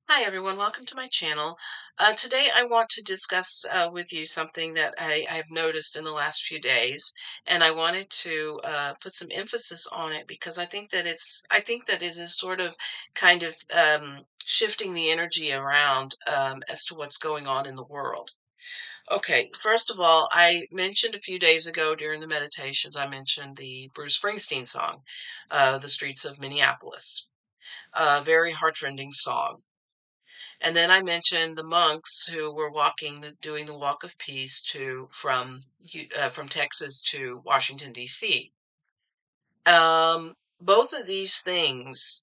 Hi everyone, welcome to my channel. Today I want to discuss with you something that I've noticed in the last few days, and I wanted to put some emphasis on it because I think that it is sort of kind of shifting the energy around as to what's going on in the world. Okay, first of all, I mentioned a few days ago during the meditations, I mentioned the Bruce Springsteen song, "The Streets of Minneapolis." A very heartrending song. And then I mentioned the monks who were doing the walk of peace from Texas to Washington D.C. Both of these things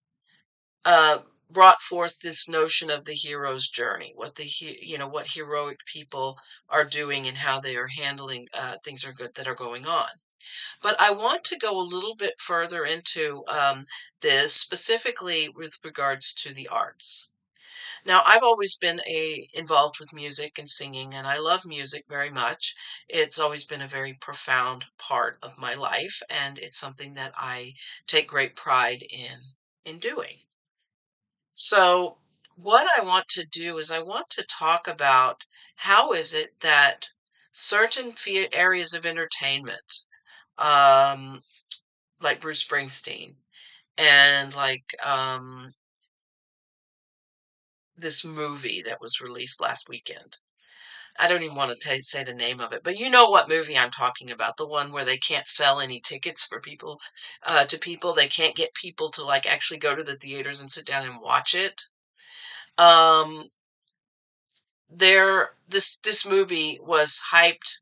brought forth this notion of the hero's journey, what heroic people are doing and how they are handling things that are going on. But I want to go a little bit further into this specifically with regards to the arts. Now, I've always been a involved with music and singing, and I love music very much. It's always been a very profound part of my life, and it's something that I take great pride in doing. So, what I want to do is I want to talk about how is it that certain areas of entertainment, um, like Bruce Springsteen and this movie that was released last weekend. I don't even want to say the name of it, but you know what movie I'm talking about, the one where they can't sell any tickets for people to people. They can't get people to like actually go to the theaters and sit down and watch it. Um, this movie was hyped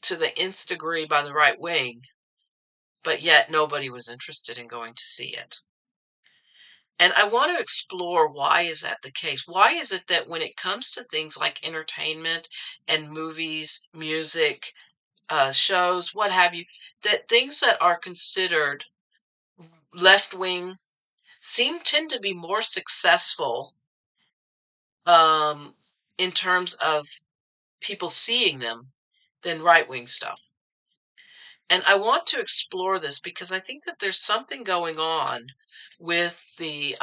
to the nth degree by the right wing, but yet nobody was interested in going to see it. And I want to explore why is that the case? Why is it that when it comes to things like entertainment and movies, music, shows, what have you, that things that are considered left wing tend to be more successful um, in terms of people seeing them than right wing stuff. And I want to explore this because I think that there's something going on with the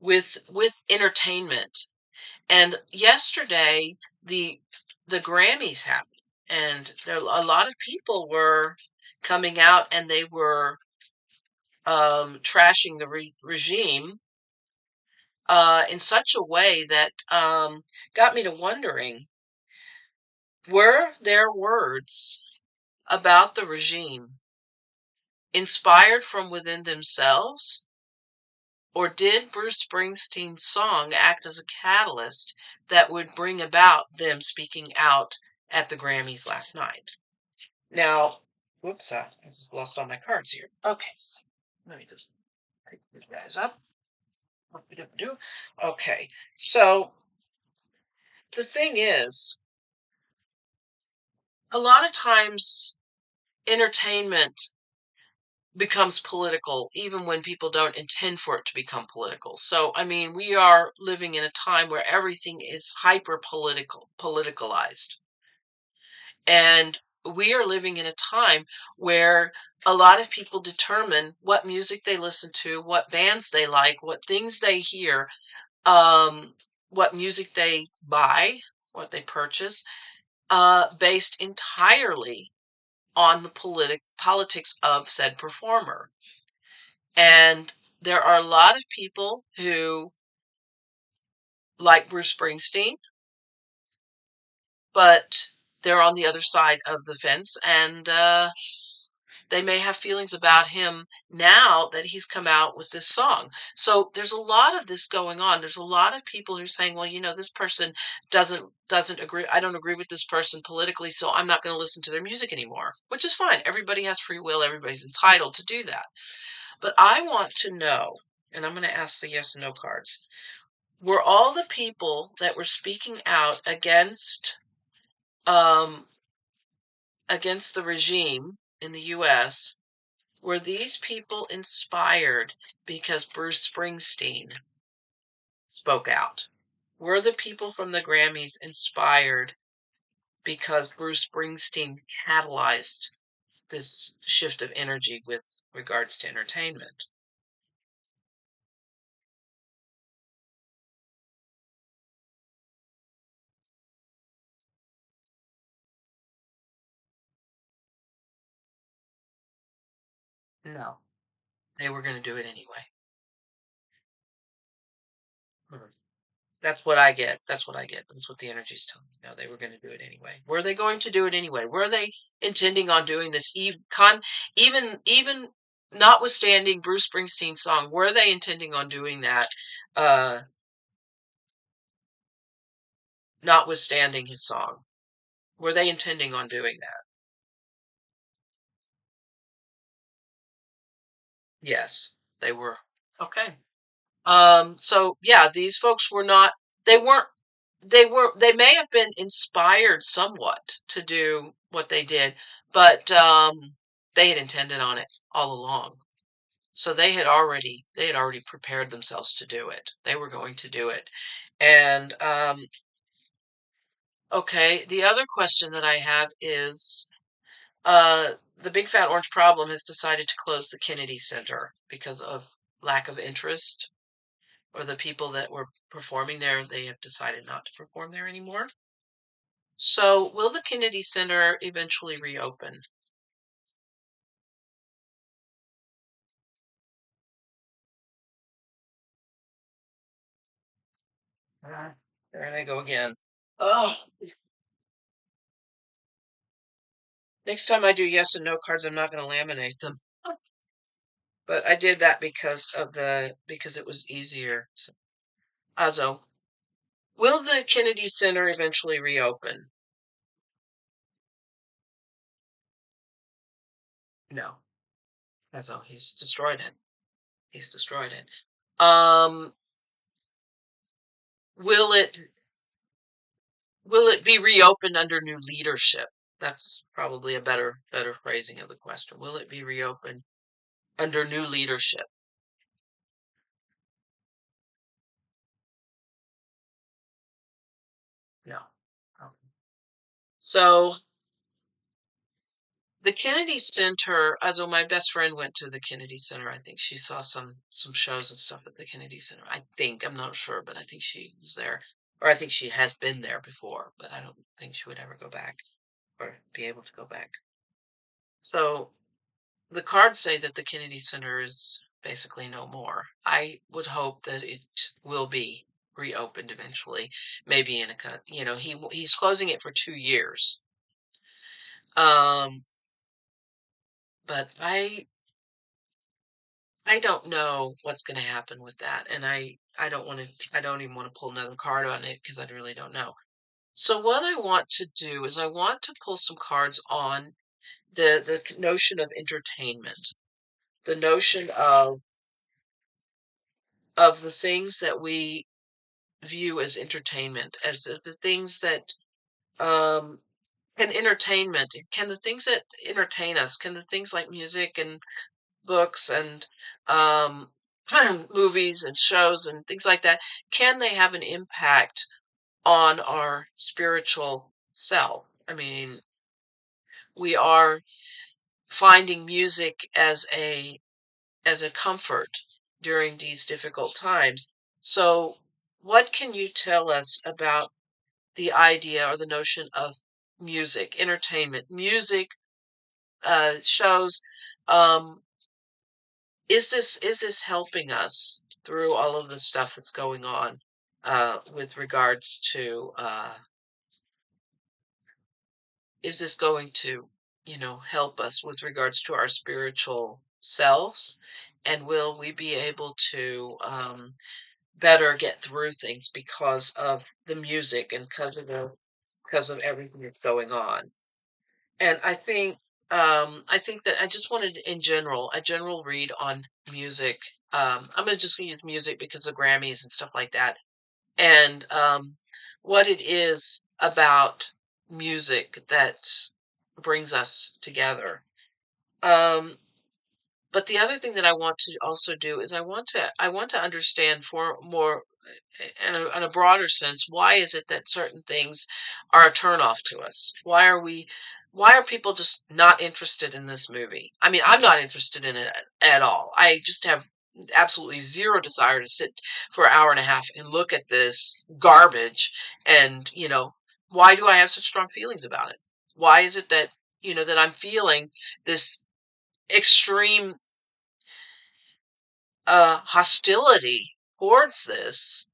with entertainment. And yesterday the the Grammys happened, and a lot of people were coming out and they were trashing the regime in such a way that got me to wondering, were their words about the regime inspired from within themselves, or did Bruce Springsteen's song act as a catalyst that would bring about them speaking out at the Grammys last night? Now, whoops, I just lost all my cards here. Okay, so let me just pick these guys up. Okay, so the thing is, a lot of times entertainment becomes political even when people don't intend for it to become political. So, I mean, we are living in a time where everything is hyper politicalized. And we are living in a time where a lot of people determine what music they listen to, what bands they like, what things they hear, um, what music they buy, what they purchase, based entirely on the politics of said performer. And there are a lot of people who like Bruce Springsteen, but they're on the other side of the fence, and they may have feelings about him now that he's come out with this song. So there's a lot of this going on. There's a lot of people who are saying, well, this person doesn't agree. I don't agree with this person politically, so I'm not going to listen to their music anymore, which is fine. Everybody has free will. Everybody's entitled to do that. But I want to know, and I'm going to ask the yes and no cards. Were all the people that were speaking out um, against the regime in the U.S., were these people inspired because Bruce Springsteen spoke out? Were the people from the Grammys inspired because Bruce Springsteen catalyzed this shift of energy with regards to entertainment? No, they were going to do it anyway. Mhm. That's what I get. That's what I get. That's what the energy's telling me. No, they were going to do it anyway. Were they going to do it anyway? Were they intending on doing this? Even notwithstanding Bruce Springsteen's song, were they intending on doing that? Uh, Notwithstanding his song, were they intending on doing that? Yes, they were. Okay. So yeah, these folks were not. They weren't. They may have been inspired somewhat to do what they did, but they had intended on it all along. So they had already prepared themselves to do it. They were going to do it. And okay, the other question that I have is the Big Fat Orange Problem has decided to close the Kennedy Center because of lack of interest, or the people that were performing there, they have decided not to perform there anymore. So, will the Kennedy Center eventually reopen? Ah, there I go again. Oh, next time I do yes and no cards, I'm not going to laminate them. But I did that because it was easier. So, Azo, will the Kennedy Center eventually reopen? No. Azo, he's destroyed it. He's destroyed it. Um, will it will it be reopened under new leadership? That's probably a better phrasing of the question. Will it be reopened under new leadership? No. Okay. So the Kennedy Center, as well, my best friend went to the Kennedy Center. I think she saw some shows and stuff at the Kennedy Center. I think, I'm not sure, but I think she was there. Or I think she has been there before, but I don't think she would ever go back or be able to go back. So the cards say that the Kennedy Center is basically no more. I would hope that it will be reopened eventually, maybe in he's closing it for 2 years. Um, but I don't know what's going to happen with that, and I don't even want to pull another card on it because I really don't know. So what I want to do is I want to pull some cards on the notion of entertainment, the notion of the things that we view as entertainment, as the things that um, can the things that entertain us, can the things like music and books and um, movies and shows and things like that, can they have an impact on our spiritual self? I mean, we are finding music as a comfort during these difficult times. So, what can you tell us about the idea or the notion of music, entertainment, music, shows? Um, is this helping us through all of the stuff that's going on with regards to is this going to help us with regards to our spiritual selves, and will we be able to better get through things because of the music and because of everything that's going on? And I think that I just wanted, in general, a general read on music. I'm gonna use music because of Grammys and stuff like that, and what it is about music that brings us together. Um, but the other thing that I want to also do is I want to understand for more in a broader sense, why is it that certain things are a turnoff to us? Why are people just not interested in this movie? I mean, I'm not interested in it at all. I just have absolutely zero desire to sit for an hour and a half and look at this garbage. And why do I have such strong feelings about it? Why is it that that I'm feeling this extreme hostility towards this,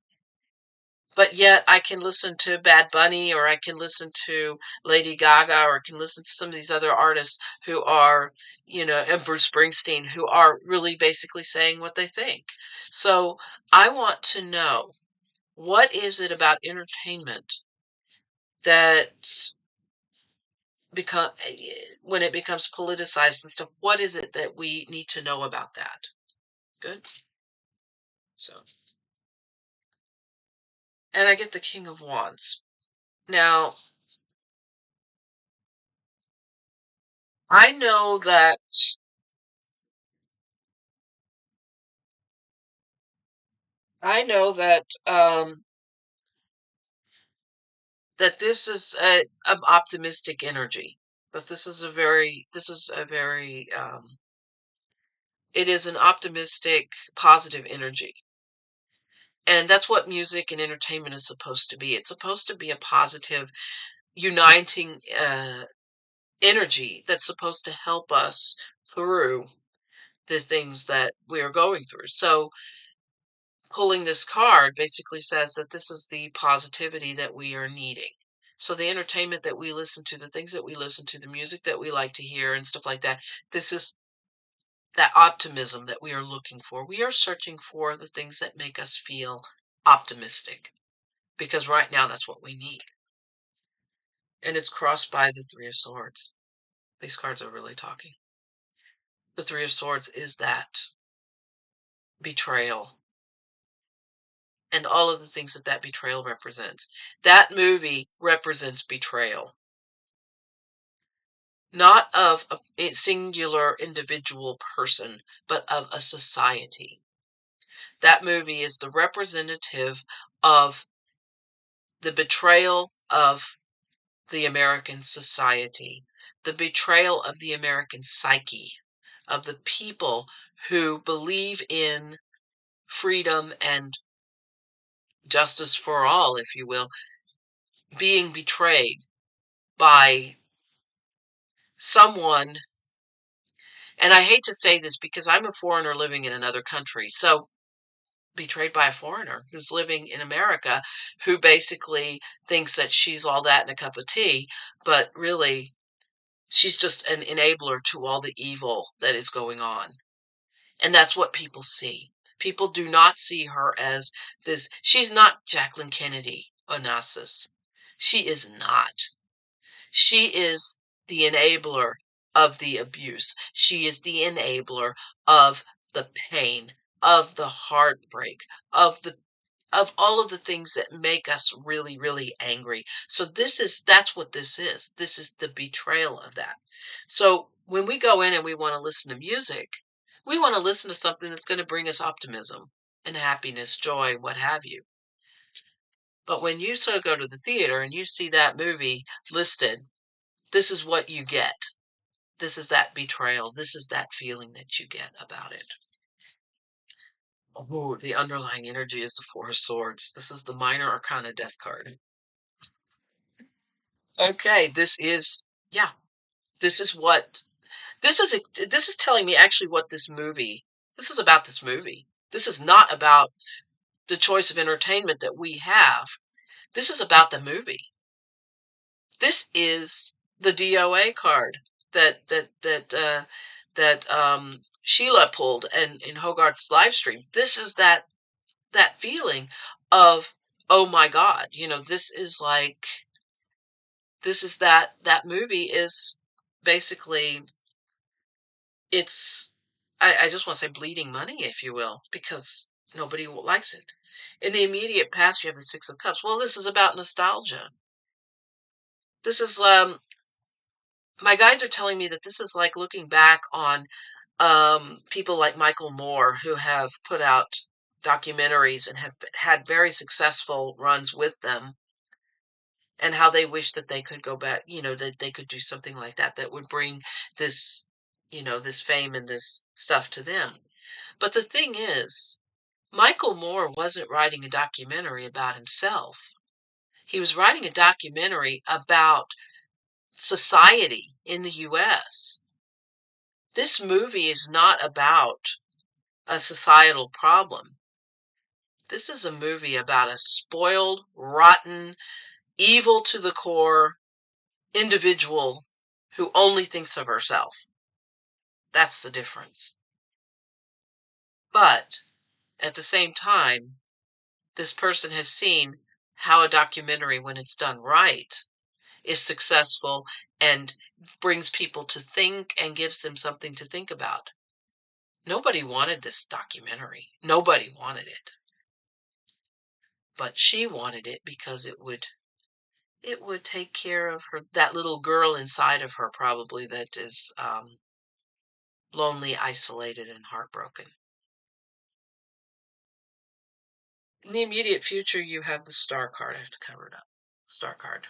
but yet I can listen to Bad Bunny, or I can listen to Lady Gaga, or I can listen to some of these other artists who are, and Bruce Springsteen, who are really basically saying what they think. So I want to know, what is it about entertainment that become when it becomes politicized and stuff, what is it that we need to know about that? Good. So, and I get the King of Wands. Now, I know that I know that that this is a optimistic energy. But this is a very it is an optimistic, positive energy. And that's what music and entertainment is supposed to be. It's supposed to be a positive, uniting energy that's supposed to help us through the things that we are going through. So, pulling this card basically says that this is the positivity that we are needing. So, the entertainment that we listen to, the things that we listen to, the music that we like to hear, and stuff like that, this is that optimism that we are looking for. We are searching for the things that make us feel optimistic, because right now that's what we need. And it's crossed by the Three of Swords. These cards are really talking. The Three of Swords is that betrayal and all of the things that that betrayal represents. That movie represents betrayal, not of a singular individual person, but of a society. That movie is the representative of the betrayal of the American society, the betrayal of the American psyche, of the people who believe in freedom and justice for all, if you will, being betrayed by someone. And I hate to say this because I'm a foreigner living in another country. So, betrayed by a foreigner who's living in America, who basically thinks that she's all that in a cup of tea, but really she's just an enabler to all the evil that is going on. And that's what people see. People do not see her as this. She's not Jacqueline Kennedy Onassis. She is not. She is the enabler of the abuse. She is the enabler of the pain, of the heartbreak, of all of the things that make us really, really angry. So that's what this is. This is the betrayal of that. So when we go in and we want to listen to music, we want to listen to something that's going to bring us optimism and happiness, joy, what have you. But when you so go to the theater and you see that movie listed, this is what you get. This is that betrayal. This is that feeling that you get about it. Oh, the underlying energy is the Four of Swords. This is the minor arcana death card. Okay, yeah, this is what, this is telling me actually what this is about this movie. This is not about the choice of entertainment that we have. This is about the movie. This is the DOA card that Sheila pulled and in Hogarth's live stream. This is that feeling of, oh my God, this is that movie is basically, it's, I just want to say bleeding money, if you will, because nobody likes it. In the immediate past, you have the Six of Cups. Well, this is about nostalgia. This is my guides are telling me that this is like looking back on people like Michael Moore, who have put out documentaries and have had very successful runs with them, and how they wish that they could go back, that they could do something like that that would bring this, this fame and this stuff to them. But the thing is, Michael Moore wasn't writing a documentary about himself. He was writing a documentary about society in the US. This movie is not about a societal problem. This is a movie about a spoiled, rotten, evil to the core individual who only thinks of herself. That's the difference. But at the same time, this person has seen how a documentary, when it's done right, is successful and brings people to think and gives them something to think about. Nobody wanted this documentary. Nobody wanted it. But she wanted it because it would take care of her, that little girl inside of her, probably, that is lonely, isolated, and heartbroken. In the immediate future, you have the star card. I have to cover it up. Star card.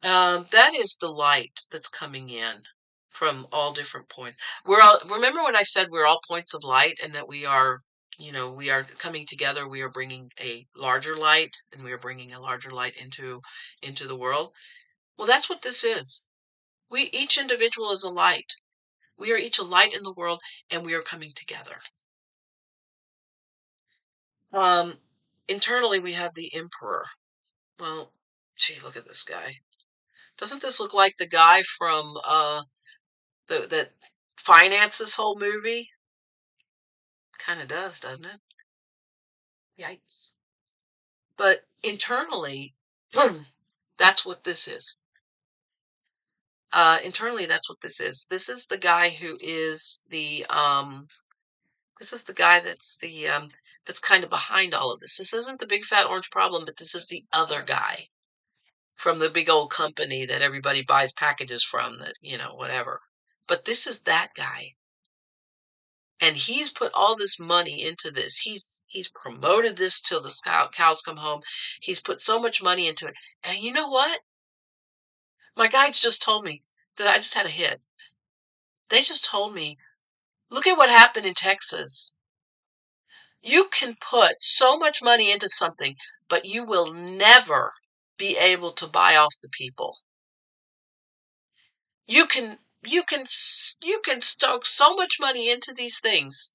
That is the light that's coming in from all different points. We're all, remember when I said we're all points of light and that we are coming together, we are bringing a larger light and we are bringing a larger light into the world. Well, that's what this is. Each individual is a light. We are each a light in the world and we are coming together. Um, Internally we have the emperor. Well, gee, look at this guy. Doesn't this look like the guy from that financed this whole movie? Kind of does, doesn't it? Yikes. But internally, that's what this is. Internally, that's what this is. This is the guy who is this is the guy that's kind of behind all of this. This isn't the big fat orange problem, but this is the other guy from the big old company that everybody buys packages from, that, whatever. But this is that guy. And he's put all this money into this. He's promoted this till the cows come home. He's put so much money into it. And you know what? My guides just told me that I just had a hit. They just told me, look at what happened in Texas. You can put so much money into something, but you will never be able to buy off the people. You can stoke so much money into these things,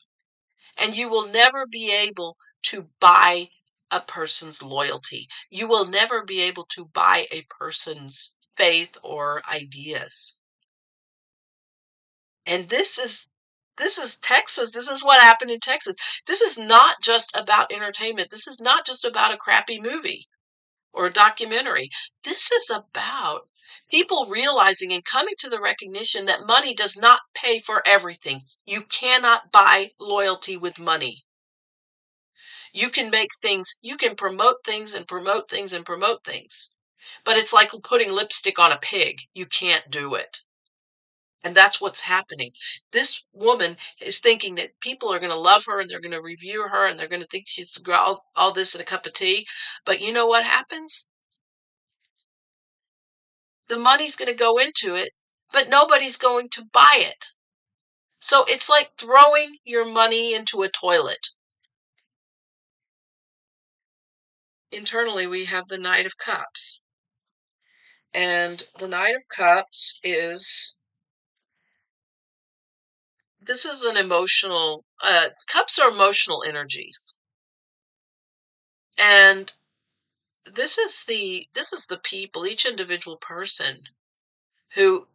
and you will never be able to buy a person's loyalty. You will never be able to buy a person's faith or ideas. And this is Texas. This is what happened in Texas. This is not just about entertainment. This is not just about a crappy movie or a documentary. This is about people realizing and coming to the recognition that money does not pay for everything. You cannot buy loyalty with money. You can you can promote things and promote things and promote things. But it's like putting lipstick on a pig. You can't do it. And that's what's happening. This woman is thinking that people are going to love her and they're going to review her and they're going to think she's all this in a cup of tea. But you know what happens? The money's going to go into it, but nobody's going to buy it. So it's like throwing your money into a toilet. Internally, we have the Knight of Cups. And the Knight of Cups this is an emotional, cups are emotional energies. And this is the people, each individual person who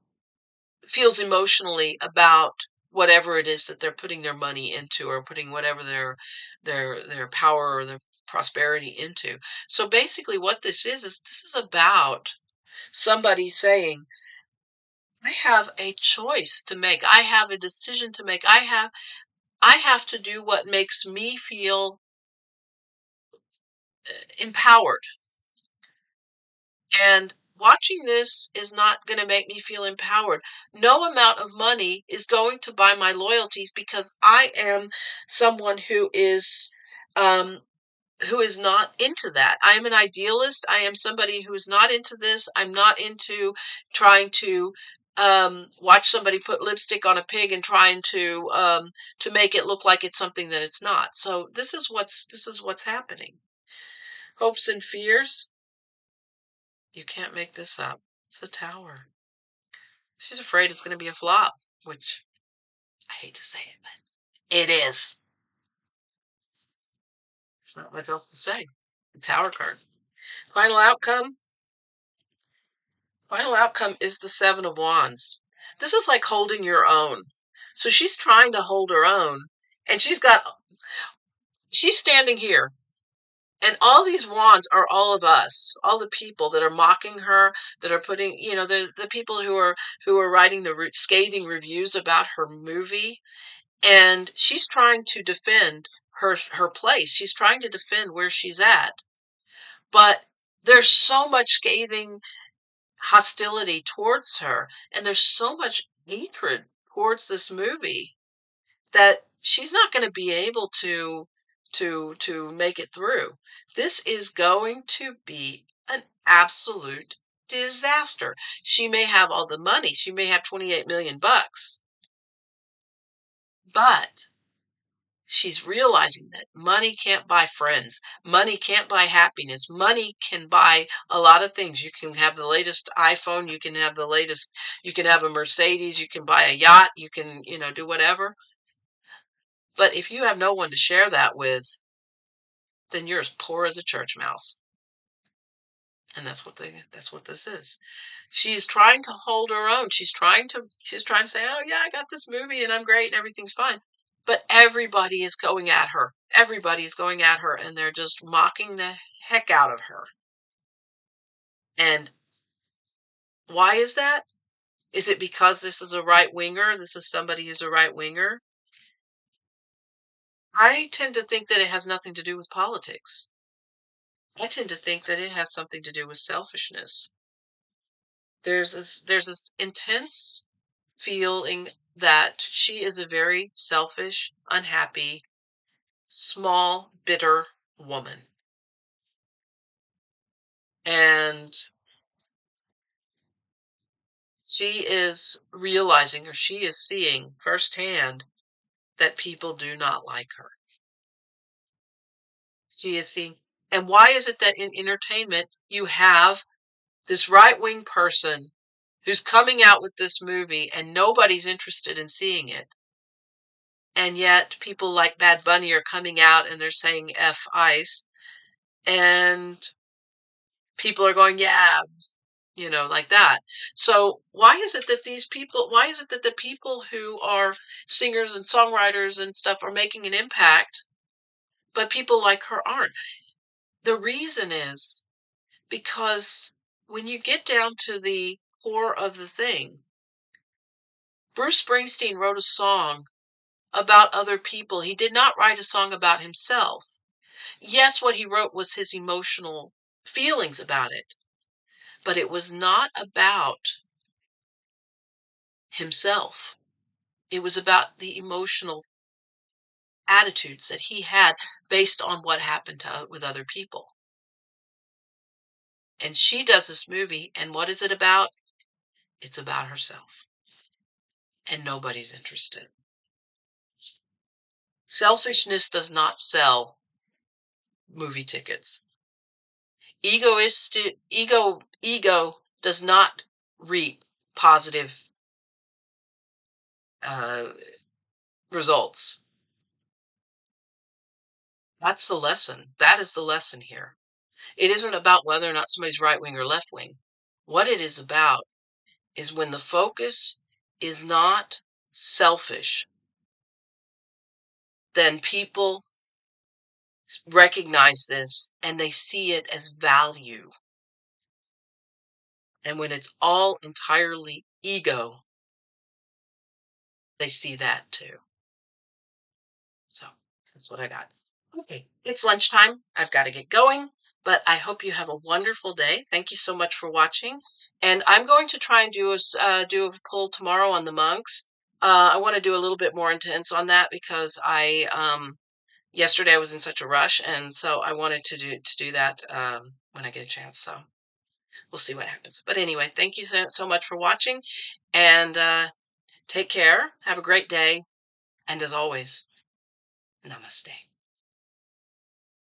feels emotionally about whatever it is that they're putting their money into, or putting whatever their power or their prosperity into. So basically what this is about somebody saying, I have a choice to make. I have a decision to make. I have to do what makes me feel empowered. And watching this is not going to make me feel empowered. No amount of money is going to buy my loyalties, because I am someone um, who is not into that. I am an idealist. I am somebody who is not into this. I'm not into trying to watch somebody put lipstick on a pig and trying to make it look like it's something that it's not. So this is what's happening. Hopes and fears. You can't make this up. It's a tower. She's afraid it's going to be a flop, which I hate to say it, but it is. Not much else to say. The Tower card. Final outcome. Final outcome is the Seven of Wands. This is like holding your own. So she's trying to hold her own, and she's standing here, and all these wands are all of us, all the people that are mocking her, that are putting, the people who are writing the scathing reviews about her movie, and she's trying to defend her place. She's trying to defend where she's at, but there's so much scathing hostility towards her, and there's so much hatred towards this movie that she's not going to be able to make it through. This is going to be an absolute disaster. She may have all the money. She may have 28 million bucks. But she's realizing that money can't buy friends. Money can't buy happiness. Money can buy a lot of things. You can have the latest iPhone, you can have a Mercedes, you can buy a yacht, you can, do whatever. But if you have no one to share that with, then you're as poor as a church mouse. And that's what this is. She's trying to hold her own. She's trying to say, "Oh yeah, I got this movie and I'm great and everything's fine." But everybody is going at her. Everybody is going at her, and they're just mocking the heck out of her. And why is that? Is it because this is a right winger? This is somebody who's a right winger? I tend to think that it has nothing to do with politics. I tend to think that it has something to do with selfishness. There's this intense feeling that she is a very selfish, unhappy, small, bitter woman. And she is realizing, or she is seeing firsthand, that people do not like her. She is seeing, and why is it that in entertainment you have this right-wing person who's coming out with this movie and nobody's interested in seeing it? And yet people like Bad Bunny are coming out and they're saying F ICE, and people are going, yeah, like that. So why is it that the people who are singers and songwriters and stuff are making an impact, but people like her aren't? The reason is because when you get down to the core of the thing, Bruce Springsteen wrote a song about other people. He did not write a song about himself. Yes, what he wrote was his emotional feelings about it, but it was not about himself. It was about the emotional attitudes that he had based on what happened with other people. And she does this movie, and what is it about? It's about herself, and nobody's interested. Selfishness does not sell movie tickets. Ego does not reap positive uh, results. That's the lesson. That is the lesson here. It isn't about whether or not somebody's right wing or left wing. What it is about is when the focus is not selfish, then people recognize this and they see it as value. And when it's all entirely ego, they see that too. So that's what I got. Okay, it's lunchtime. I've got to get going, but I hope you have a wonderful day. Thank you so much for watching. And I'm going to try and do a poll tomorrow on the monks. I want to do a little bit more intense on that because yesterday I was in such a rush, and so I wanted to do that when I get a chance. So we'll see what happens. But anyway, thank you so much for watching, and take care. Have a great day, and as always, namaste.